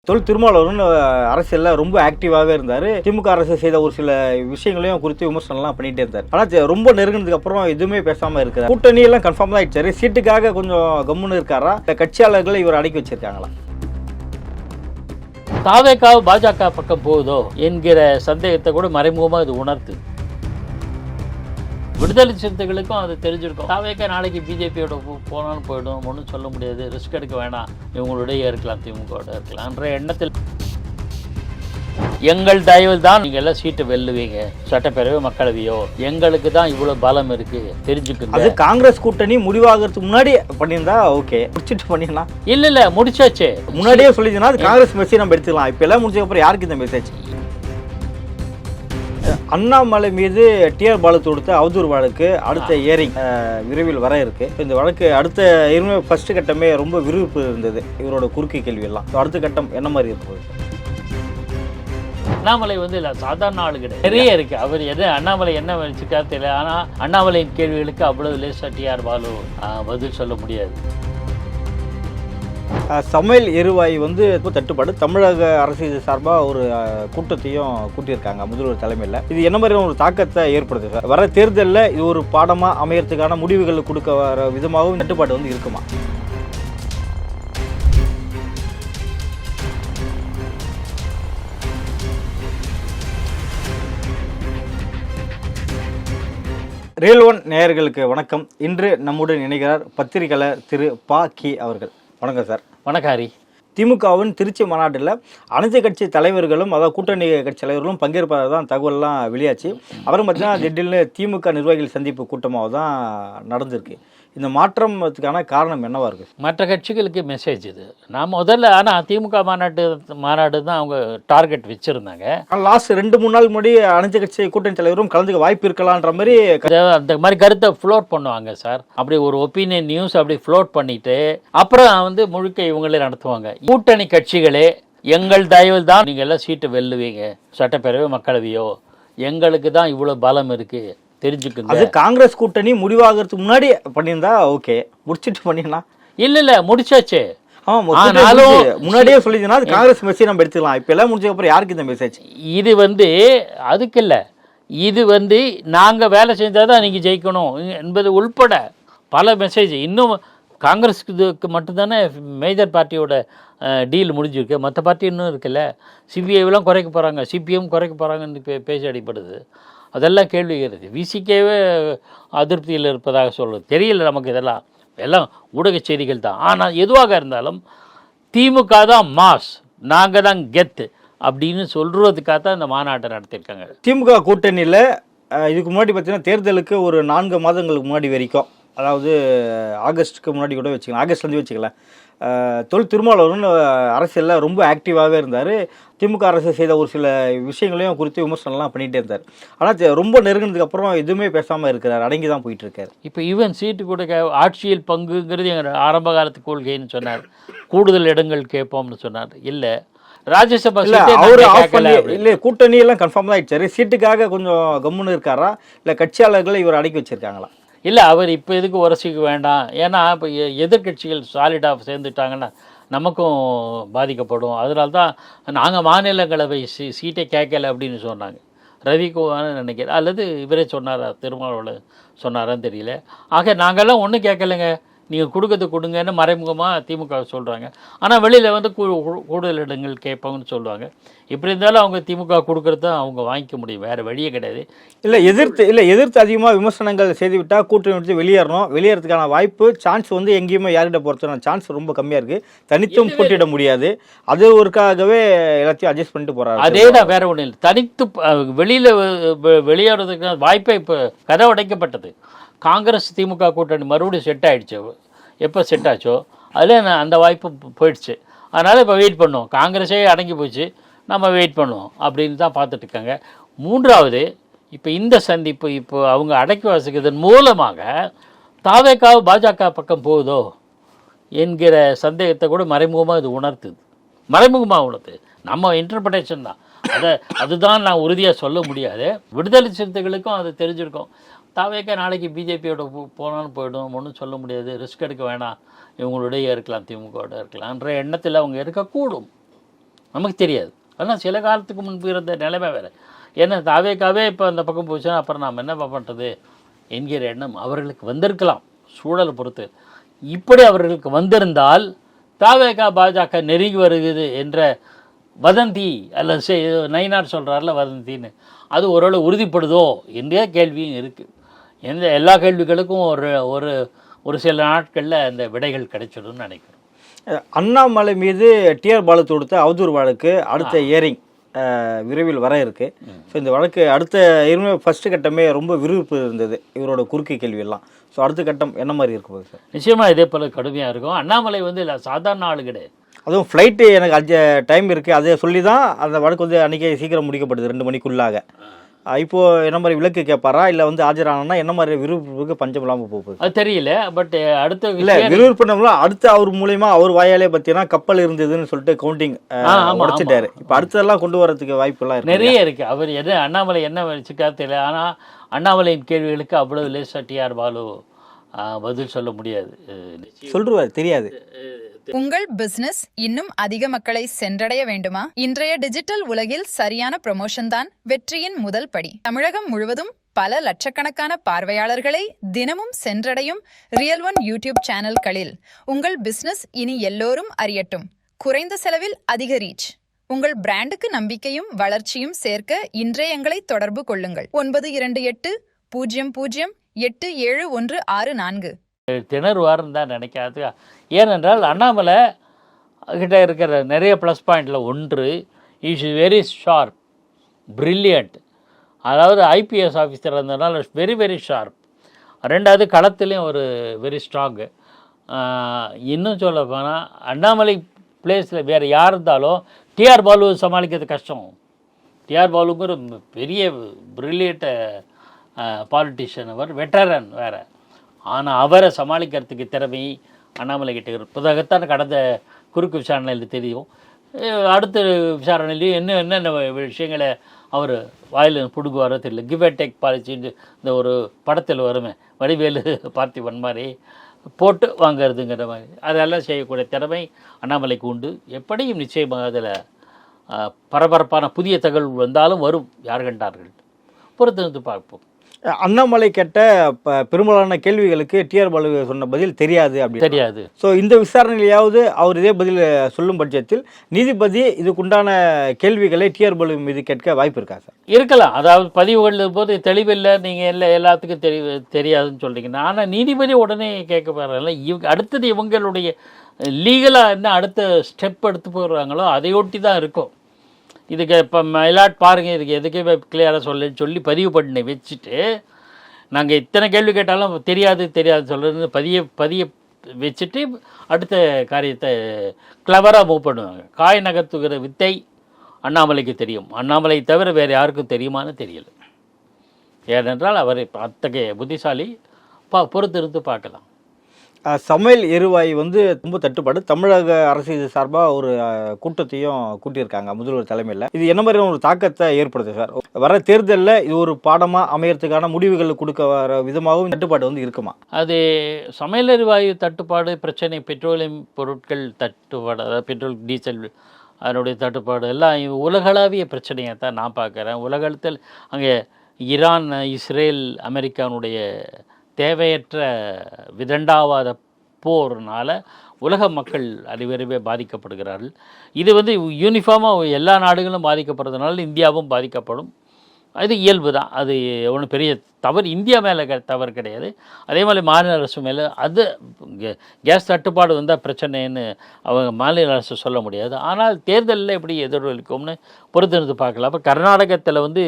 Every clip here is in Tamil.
திருமாவளவன் அரசியலில் ரொம்ப ஆக்டிவாகவே இருந்தார். திமுக அரசு செய்த ஒரு சில விஷயங்களையும் குறித்து விமர்சனம்லாம் பண்ணிகிட்டே இருந்தார். ஆனால் ரொம்ப நெருங்கினதுக்கு அப்புறம் எதுவுமே பேசாமல் இருக்கிறார். கூட்டணியெல்லாம் கன்ஃபார்ம் தான் ஆயிடுச்சாரு. சீட்டுக்காக கொஞ்சம் கம்முன்னு இருக்காரா, இந்த கட்சியாளர்களை இவர் அடக்கி வச்சிருக்காங்களா? தாவேக்காவு பாஜக பக்கம் போகுதோ என்கிற சந்தேகத்தை கூட மறைமுகமாக இது உணர்த்து. விடுதலை சிறுத்தைகளுக்கும் அது தெரிஞ்சிருக்கும். தாவேக்கா நாளைக்கு பிஜேபியோட போனாலும் போயிடும், ஒன்றும் சொல்ல முடியாது, ரிஸ்க் எடுக்க வேணாம், இவங்களுடைய இருக்கலாம், திமுகவோட இருக்கலாம்ன்ற எண்ணத்தில் எங்கள் தயவில் தான் நீங்கள் எல்லாம் சீட்டை வெல்லுவீங்க, சட்டப்பேரவை மக்களவையோ, எங்களுக்கு தான் இவ்வளோ பலம் இருக்கு தெரிஞ்சுக்குங்க. அது காங்கிரஸ் கூட்டணி முடிவாகிறதுக்கு முன்னாடி பண்ணியிருந்தா ஓகே, முடிச்சுட்டு பண்ணிடலாம். இல்லை முடிச்சாச்சு. முன்னாடியே சொல்லிச்சுன்னா அது காங்கிரஸ் மெசேஜ் நம்ம எடுத்துக்கலாம். இப்போ எல்லாம் முடிச்சதுக்கப்புறம் யாருக்கு இந்த மெசேஜ்? அண்ணாமலை மீது டிஆர் பாலு தொடுத்த அவதூறு வழக்கு அடுத்த ஏரிங் விரைவில் வர இருக்கு. இந்த வழக்கு அடுத்த ஃபர்ஸ்ட் கட்டமே ரொம்ப விறுவிறுப்பு இருந்தது, இவரோட குறுக்கு கேள்வி எல்லாம். அடுத்த கட்டம் என்ன மாதிரி இருக்கும்? அண்ணாமலை இல்லை சாதாரண ஆளு கிடையாது, நிறைய இருக்கு. அவர் அண்ணாமலை என்ன வச்சுக்காரு தெரியல. ஆனால் அண்ணாமலையின் கேள்விகளுக்கு அவ்வளவு லேசா டிஆர் பாலு பதில் சொல்ல முடியாது. சமையல் எரிவாயு தட்டுப்பாடு, தமிழக அரசு சார்பாக ஒரு கூட்டத்தையும் கூட்டியிருக்காங்க முதல்வர் தலைமையில். இது என்ன மாதிரியான ஒரு தாக்கத்தை ஏற்படுது சார்? வர தேர்தலில் இது ஒரு பாடமாக அமையறதுக்கான முடிவுகள் கொடுக்க வர விதமாகவும் தட்டுப்பாடு இருக்குமா? ரியல் ஒன் நேயர்களுக்கு வணக்கம். இன்று நம்முடன் இணைகிறார் பத்திரிகையாளர் திரு பா கி அவர்கள். வணக்கம் சார். வணக்காரி. திமுகவின் திருச்சி மாநாட்டில் அனைத்து கட்சி தலைவர்களும், அதாவது கூட்டணி கட்சி தலைவர்களும் பங்கேற்பதாக தான் தகவல்லாம் வெளியாச்சு. அப்புறம் பார்த்தீங்கன்னா திடீர்னு திமுக நிர்வாகிகள் சந்திப்பு கூட்டமாக தான் நடந்திருக்கு. இந்த மாற்றத்துக்கான காரணம் என்னவா இருக்குது? மற்ற கட்சிகளுக்கு மெசேஜ் இது. நான் முதல்ல ஆனால் திமுக மாநாடு தான் அவங்க டார்கெட் வச்சுருந்தாங்க. லாஸ்ட் 2-3 நாள் முன்னாடி அனைத்து கட்சி கூட்டணி தலைவரும் கலந்துக்க வாய்ப்பு இருக்கலான்ற மாதிரி அந்த மாதிரி கருத்தை ஃப்ளோட் பண்ணுவாங்க சார். அப்படி ஒரு ஒப்பீனியன் நியூஸ் அப்படி ஃப்ளோட் பண்ணிட்டு அப்புறம் முழுக்க இவங்களே நடத்துவாங்க. கூட்டணி கட்சிகளே எங்கள் தயவில் தான் நீங்கள் எல்லாம் சீட்டு வெல்லுவீங்க, சட்டப்பேரவை மக்களவையோ, எங்களுக்கு தான் இவ்வளோ பலம் இருக்குது தெரிஞ்சுக்குங்க. அது காங்கிரஸ் கூட்டணி முடிவாகிறதுக்கு முன்னாடி பண்ணியிருந்தா ஓகே, முடிச்சுட்டு பண்ணிடலாம். இல்லை முடிச்சாச்சு. முன்னாடியே சொல்லிச்சுன்னா அது காங்கிரஸ் மெசேஜ் நம்ம எடுத்துக்கலாம். இப்போ எல்லாம் முடிச்சதுக்கப்புறம் யாருக்கு இந்த மெசேஜ்? இது அதுக்கு இல்லை, இது நாங்கள் வேலை செஞ்சால் தான் நீங்கள் ஜெயிக்கணும் என்பது உள்பட பல மெசேஜ். இன்னும் காங்கிரஸுக்கு மட்டும்தானே மேஜர் பார்ட்டியோட டீல் முடிஞ்சிருக்கு, மற்ற பார்ட்டி இன்னும் இருக்குல்ல. சிபிஐலாம் குறைக்க போகிறாங்க, சிபிஎம் குறைக்க போகிறாங்கன்னு பேசி அடிப்படுது. அதெல்லாம் கேள்விகிறது. விசிகேவே அதிருப்தியில் இருப்பதாக சொல்கிறது தெரியல நமக்கு. எல்லாம் ஊடக செய்திகள் தான். ஆனால் எதுவாக இருந்தாலும் திமுக தான் மாஸ், நாங்கள் தான் கெத்து அப்படின்னு சொல்கிறதுக்காக தான் இந்த மாநாட்டை நடத்தியிருக்காங்க. திமுக கூட்டணியில் இதுக்கு முன்னாடி பார்த்தீங்கன்னா தேர்தலுக்கு ஒரு 4 மாதங்களுக்கு முன்னாடி வரைக்கும், அதாவது ஆகஸ்ட்டுக்கு முன்னாடி கூட வச்சுக்கலாம், ஆகஸ்ட்லேருந்து வச்சுக்கலாம், திருமாவளவன் அரசியலில் ரொம்ப ஆக்டிவாகவே இருந்தார். திமுக அரசு செய்த ஒரு சில விஷயங்களையும் குறித்து விமர்சனம்லாம் பண்ணிகிட்டே இருந்தார். ஆனால் ரொம்ப நெருங்கினதுக்கு அப்புறம் எதுவுமே பேசாமல் இருக்கிறார், அடங்கி தான் போயிட்டு இருக்கார். இப்போ ஈவன் சீட்டு கூட ஆட்சியில் பங்குங்கிறது எங்கள் ஆரம்ப காலத்து கொள்கைன்னு சொன்னார். கூடுதல் இடங்கள் கேட்போம்னு சொன்னார். இல்லை ராஜ்யசபா இல்லை கூட்டணி எல்லாம் கன்ஃபார்ம் தான் ஆயிடுச்சாரு. சீட்டுக்காக கொஞ்சம் கம்முன்னு இருக்காரா, இல்லை கட்சியாளர்களை இவர் அடக்கி வச்சிருக்காங்களா? இல்லை அவர் இப்போ எதுக்கு உரசிக்க வேண்டாம். ஏன்னா இப்போ எதிர்கட்சிகள் சாலிடாக சேர்ந்துட்டாங்கன்னா நமக்கும் பாதிக்கப்படும். அதனால தான் நாங்கள் மாநிலங்களவை சீட்டை கேட்கலை அப்படின்னு சொன்னாங்க. ரவிக்குமார்னு நினைக்கிறேன், அல்லது இவரே சொன்னாரா, திருமாவளவன் சொன்னாரான்னு தெரியல. ஆக நாங்கள்லாம் ஒன்றும் கேட்கலைங்க, நீங்கள் கொடுங்கன்னு மறைமுகமாக திமுக சொல்கிறாங்க. ஆனால் வெளியில் கூடுதல் இடங்கள் கேட்பாங்கன்னு சொல்லுவாங்க. இப்படி இருந்தாலும் அவங்க திமுக கொடுக்குறது அவங்க வாங்கிக்க முடியும், வேறு வழியே கிடையாது. எதிர்த்து அதிகமாக விமர்சனங்கள் செய்துவிட்டால் கூட்டணி விட்டு வெளியேறதுக்கான வாய்ப்பு சான்ஸ் எங்கேயுமே யார்கிட்ட பொறுத்தன சான்ஸ் ரொம்ப கம்மியாக இருக்குது. தனித்தும் போட்டியிட முடியாது. அது ஒருக்காகவே எல்லாத்தையும் அட்ஜஸ்ட் பண்ணிட்டு போகிறாங்க. அதே தான், வேறு ஒன்றும் இல்லை. தனித்து வெளியில் வெளியேறதுக்கான வாய்ப்பை இப்போ கதை உடைக்கப்பட்டது. காங்கிரஸ் திமுக கூட்டணி மறுபடியும் செட் ஆகிடுச்சு. எப்போ செட் ஆச்சோ அதில் அந்த வாய்ப்பு போயிடுச்சு. அதனால் இப்போ வெயிட் பண்ணுவோம். காங்கிரஸே அடங்கி போச்சு, நம்ம வெயிட் பண்ணுவோம் அப்படின்னு தான் பார்த்துட்ருக்காங்க. மூன்றாவது, இப்போ இந்த சந்திப்பு இப்போ அவங்க அடக்கி வாசிக்கிறதன் மூலமாக தாவேக்காவு பாஜக பக்கம் போகுதோ என்கிற சந்தேகத்தை கூட மறைமுகமாக இது உணர்த்துது. நம்ம இன்டர்பிரேஷன் தான். அதுதான் நான் உறுதியாக சொல்ல முடியாது. விடுதலை சிறுத்தைகளுக்கும் அது தெரிஞ்சிருக்கும். தாவேக்கா நாளைக்கு பிஜேபியோட போனாலும் போயிடும், ஒன்றும் சொல்ல முடியாது, ரிஸ்க் எடுக்க வேணாம், இவங்களுடைய இருக்கலாம், திமுகவோட இருக்கலாம்ன்ற எண்ணத்தில் அவங்க இருக்கக்கூடும். நமக்கு தெரியாது. ஆனால் சில காலத்துக்கு முன்பு இருந்த நிலைமை வேறு. ஏன்னா தாவேக்காவே இப்போ அந்த பக்கம் போச்சுன்னா அப்புறம் நாம் என்ன பண்ணுறது என்கிற எண்ணம் அவர்களுக்கு வந்திருக்கலாம் சூழலை பொறுத்து. இப்படி அவர்களுக்கு வந்திருந்தால் தாவேக்கா பாஜக நெருங்கி வருகிறது என்ற வதந்தி அல்லது நயினார் சொல்கிறார்ல வதந்தின்னு, அது ஓரளவு உறுதிப்படுதோ என்ற கேள்வியும் இருக்குது. எல்லா கேள்விகளுக்கும் ஒரு ஒரு சில நாட்களில் அந்த விடைகள் கிடைச்சிடும்னு நினைக்கிறேன். அண்ணாமலை மீது டிஆர் பாலு தொடுத்த அவதூறு வழக்கு அடுத்த இயரிங் விரைவில் வர இருக்கு. ஸோ இந்த வழக்கு அடுத்த ஏற்கனவே ஃபர்ஸ்ட் கட்டமே ரொம்ப விறுவிறுப்பு இருந்தது இவரோட குறுக்கு கேள்வியெல்லாம். ஸோ அடுத்த கட்டம் என்ன மாதிரி இருக்கும் சார்? நிச்சயமாக இதே போல் கடுமையாக இருக்கும். அண்ணாமலை வந்து சாதாரண ஆளு கிடையாது. அதுவும் ஃப்ளைட்டு எனக்கு டைம் இருக்குது அதை சொல்லி தான் அந்த வழக்கு வந்து அன்றைக்கி சீக்கிரம் முடிக்கப்படுது 2 மணிக்குள்ளாக. இப்போது என்ன மாதிரி விலக்கு கேட்பாரா இல்லை வந்து ஆஜரானா என்ன மாதிரி விறுவிறுப்புக்கு பஞ்சம் இல்லாமல் போகுது அது தெரியல. பட் அடுத்த இல்லை விறுவிறுப்புனா அடுத்து அவர் மூலயமா அவர் வாயாலே பார்த்தீங்கன்னா கப்பல் இருந்ததுன்னு சொல்லிட்டு கவுண்டிங் உடைச்சிட்டாரு. இப்போ அடுத்ததெல்லாம் கொண்டு வரதுக்கு வாய்ப்புலாம் இருக்கு, நிறைய இருக்குது. அவர் அண்ணாமலை என்ன வச்சுக்கா தெரியல. ஆனால் அண்ணாமலையின் கேள்விகளுக்கு அவ்வளவு லேசாக டிஆர் பாலு பதில் சொல்ல முடியாது. சொல்லுவார் தெரியாது. உங்கள் பிசினஸ் இன்னும் அதிக மக்களை சென்றடைய வேண்டுமா? இன்றைய டிஜிட்டல் உலகில் சரியான ப்ரமோஷன் தான் வெற்றியின் முதல் படி. தமிழகம் முழுவதும் பல லட்சக்கணக்கான பார்வையாளர்களை தினமும் சென்றடையும் ரியல் ஒன் யூடியூப் சேனல்களில் உங்கள் பிசினஸ் இனி எல்லோரும் அறியட்டும். குறைந்த செலவில் அதிக ரீச். உங்கள் பிராண்டுக்கு நம்பிக்கையும் வளர்ச்சியும் சேர்க்க இன்றே எங்களை தொடர்பு கொள்ளுங்கள். 9280087164. திணறுவார்னு தான் நினைக்காது. ஏனென்றால் அண்ணாமலை கிட்ட இருக்கிற நிறைய ப்ளஸ் பாயிண்டில் ஒன்று, இஸ் வெரி ஷார்ப், பிரில்லியண்ட். அதாவது ஐபிஎஸ் ஆஃபீஸர் இருந்ததுனால வெரி வெரி ஷார்ப். ரெண்டாவது களத்துலேயும் ஒரு வெரி ஸ்ட்ராங்கு. இன்னும் சொல்ல போனால் அண்ணாமலை பிளேஸில் வேறு யார் இருந்தாலும் டிஆர் பாலு சமாளிக்கிறது கஷ்டம். டிஆர் பாலுங்கிற பெரிய பிரில்லியண்ட்டு பாலிட்டிஷியன், அவர் வெட்டரன் வேறு. ஆனால் அவரை சமாளிக்கிறதுக்கு திறமை அண்ணாமலை கிட்ட புதகத்தான் கடந்த குறுக்கு விசாரணையில் தெரியும். அடுத்த விசாரணையிலையும் என்னென்ன விஷயங்களை அவர் வாயில் பிடுங்குவாரோ தெரியல. கிவ் அண்ட் டேக் பாலிசின்னு இந்த ஒரு படத்தில் வருமே, வடிவேலு பார்த்திபன் மாதிரி போட்டு வாங்கிறதுங்கிற மாதிரி, அதெல்லாம் செய்யக்கூடிய திறமை அண்ணாமலைக்கு உண்டு. எப்படியும் நிச்சயமாக அதில் பரபரப்பான புதிய தகவல் வந்தாலும் வரும், யார் கண்டார்கள், பொறுத்து வந்து பார்ப்போம். அண்ணாமலை கேட்ட பெரும்பாலான கேள்விகளுக்கு டிஆர் பாலு சொன்ன பதில் தெரியாது அப்படி தெரியாது. ஸோ இந்த விசாரணையிலாவது அவர் இதே பதில் சொல்லும் பட்சத்தில் நீதிபதி இதுக்குண்டான கேள்விகளை டிஆர் பாலு மீது கேட்க வாய்ப்பு இருக்கா சார்? இருக்கலாம். அதாவது பதிவுகள் போது தெளிவில்லை, நீங்கள் எல்லாத்துக்கும் தெரியாதுன்னு சொல்கிறீங்கன்னா, ஆனால் நீதிபதி உடனே கேட்க போகிறாங்கல்ல. அடுத்தது இவங்களுடைய லீகலாக என்ன அடுத்த ஸ்டெப் எடுத்து போடுறாங்களோ அதையொட்டி தான் இருக்கும். இதுக்கு இப்போ மயிலாட் பாருங்கள், இதுக்கு எதுக்கே கிளியராக சொல்லி பதிவு பண்ணி வச்சுட்டு, நாங்கள் இத்தனை கேள்வி கேட்டாலும் தெரியாது சொல்கிறது பதிய வச்சுட்டு அடுத்த காரியத்தை கிளவராக மூவ் பண்ணுவாங்க. காய் நகர்த்துகிற வித்தை அண்ணாமலைக்கு தெரியும். அண்ணாமலை தவிர வேறு யாருக்கும் தெரியுமான்னு தெரியல. ஏனென்றால் அவர் அத்தகைய புத்திசாலி. பொறுத்து இருந்து பார்க்கலாம். சமையல் எரிவாயு வந்து ரொம்ப தட்டுப்பாடு. தமிழக அரசு இது சார்பாக ஒரு கூட்டத்தையும் கூட்டியிருக்காங்க முதல்வர் தலைமையில். இது என்ன மாதிரியான ஒரு தாக்கத்தை ஏற்படுது சார்? வர தேர்தலில் இது ஒரு பாடமாக அமையறதுக்கான முடிவுகள் கொடுக்க வர விதமாகவும் தட்டுப்பாடு வந்து இருக்குமா? அது சமையல் எரிவாயு தட்டுப்பாடு பிரச்சனை, பெட்ரோலியம் பொருட்கள் தட்டுப்பாடு, அதாவது பெட்ரோல் டீசல் அதனுடைய தட்டுப்பாடு எல்லாம் உலகளாவிய பிரச்சனையை தான் நான் பார்க்குறேன். உலகத்தில் அங்கே ஈரான், இஸ்ரேல், அமெரிக்கானுடைய தேவையற்ற விதண்டாவாத போர்னால் உலக மக்கள் அதிவிரைவே பாதிக்கப்படுகிறார்கள். இது வந்து யூனிஃபார்மாக எல்லா நாடுகளும் பாதிக்கப்படுறதுனால இந்தியாவும் பாதிக்கப்படும். அது இயல்பு தான். அது ஒன்றும் பெரிய தவறு இந்தியா மேலே தவறு கிடையாது. அதே மாதிரி மாநில அரசு மேலே அது கேஸ் தட்டுப்பாடு வந்தால் பிரச்சனைன்னு அவங்க மாநில அரசு சொல்ல முடியாது. ஆனால் தேர்தலில் எப்படி எதிரொலிக்கும்னு பொறுத்திருந்து பார்க்கலாம். அப்போ கர்நாடகத்தில் வந்து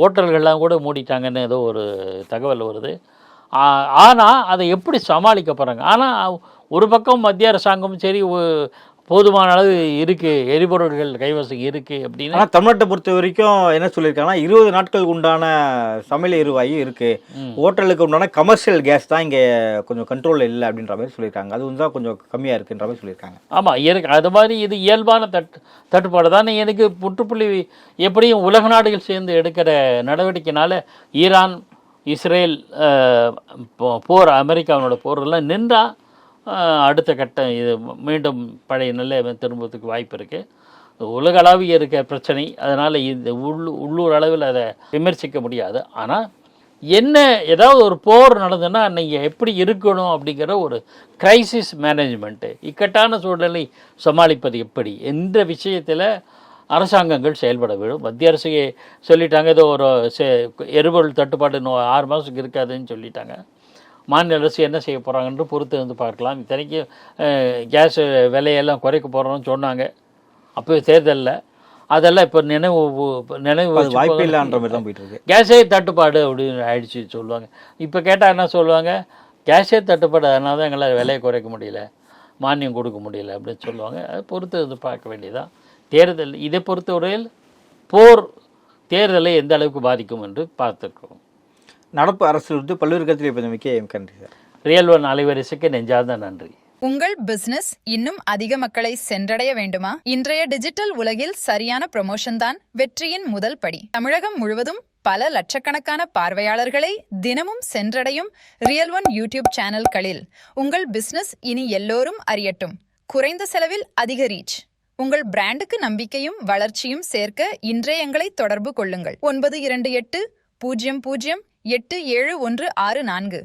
ஓட்டல்கள்லாம் கூட மூடிட்டாங்கன்னு ஏதோ ஒரு தகவல் வருது. ஆனால் அதை எப்படி சமாளிக்க போகிறாங்க? ஆனால் ஒரு பக்கம் மத்திய அரசாங்கமும் சரி போதுமான அளவு இருக்குது, எரிபொருள்கள் கைவசம் இருக்குது அப்படின்னு. ஆனால் தமிழ்நாட்டை பொறுத்த வரைக்கும் என்ன சொல்லியிருக்காங்கன்னா 20 நாட்களுக்கு உண்டான சமையல் எரிவாயு இருக்குது. ஹோட்டலுக்கு உண்டான கமர்ஷியல் கேஸ் தான் இங்கே கொஞ்சம் கண்ட்ரோலில் இல்லை அப்படின்ற மாதிரி சொல்லியிருக்காங்க. அது வந்து தான் கொஞ்சம் கம்மியாக இருக்குன்ற மாதிரி சொல்லியிருக்காங்க. ஆமாம், இருக்கு. அது மாதிரி இது இயல்பான தட்டுப்பாடு தான். எனக்கு முற்றுப்புள்ளி எப்படியும் உலக நாடுகள் சேர்ந்து எடுக்கிற நடவடிக்கைனால ஈரான், இஸ்ரேல் போர், அமெரிக்காவோட போரெல்லாம் நின்றால் அடுத்த கட்டம் இது மீண்டும் பழைய நிலை திரும்புறதுக்கு வாய்ப்பு இருக்குது. உலகளாவிய இருக்க பிரச்சனை. அதனால் இந்த உள்ளூர் அளவில் அதை விமர்சிக்க முடியாது. ஆனால் என்ன ஏதாவது ஒரு போர் நடந்ததுன்னா நீங்கள் எப்படி இருக்கணும் அப்படிங்கிற ஒரு கிரைசிஸ் மேனேஜ்மெண்ட்டு, இக்கட்டான சூழ்நிலை சமாளிப்பது எப்படி என்ற விஷயத்தில் அரசாங்கங்கள் செயல்பட வேண்டும். மத்திய அரசு சொல்லிட்டாங்க, ஏதோ ஒரு எரிபொருள் தட்டுப்பாடு 6 மாதத்துக்கு இருக்காதுன்னு சொல்லிட்டாங்க. மாநில அரசு என்ன செய்ய போகிறாங்கன்னு பொறுத்து வந்து பார்க்கலாம். இத்தனைக்கும் கேஸ் விலையெல்லாம் குறைக்க போகிறோம்னு சொன்னாங்க அப்போ தேர்தலில். அதெல்லாம் இப்போ நினைவு வாய்ப்பு இல்லைன்ற மாதிரி தான் போயிட்டு இருக்கு. கேஸே தட்டுப்பாடு அப்படின்னு ஆயிடுச்சு சொல்லுவாங்க. இப்போ கேட்டால் என்ன சொல்லுவாங்க, கேஸே தட்டுப்பாடு, அதனால தான் எங்களால் விலையை குறைக்க முடியல, மானியம் கொடுக்க முடியல அப்படின்னு சொல்லுவாங்க. அதை பொறுத்து வந்து பார்க்க வேண்டியதான். தேர்தல் இதை பொறுத்தவரையில் போர் தேர்தலை எந்த அளவுக்கு பாதிக்கும் என்று பார்த்துருக்கோம். நடப்பு அரசில் விட்டு பல்வேறு கருத்தில் பதிமிக்க நன்றி சார். ரியல் ஒன் அலைவரிசைக்கு நெஞ்சார்ந்த நன்றி. உங்கள் பிசினஸ் இன்னும் அதிக மக்களை சென்றடைய வேண்டுமா? இன்றைய டிஜிட்டல் உலகில் சரியான ப்ரமோஷன் தான் வெற்றியின் முதல் படி. தமிழகம் முழுவதும் பல லட்சக்கணக்கான பார்வையாளர்களை தினமும் சென்றடையும் ரியல் ஒன் யூடியூப் சேனல்களில் உங்கள் பிசினஸ் இனி எல்லோரும் அறியட்டும். குறைந்த செலவில் அதிக ரீச். உங்கள் பிராண்டுக்கு நம்பிக்கையும் வளர்ச்சியும் சேர்க்க இன்றைய எங்களை தொடர்பு கொள்ளுங்கள். 9280087164.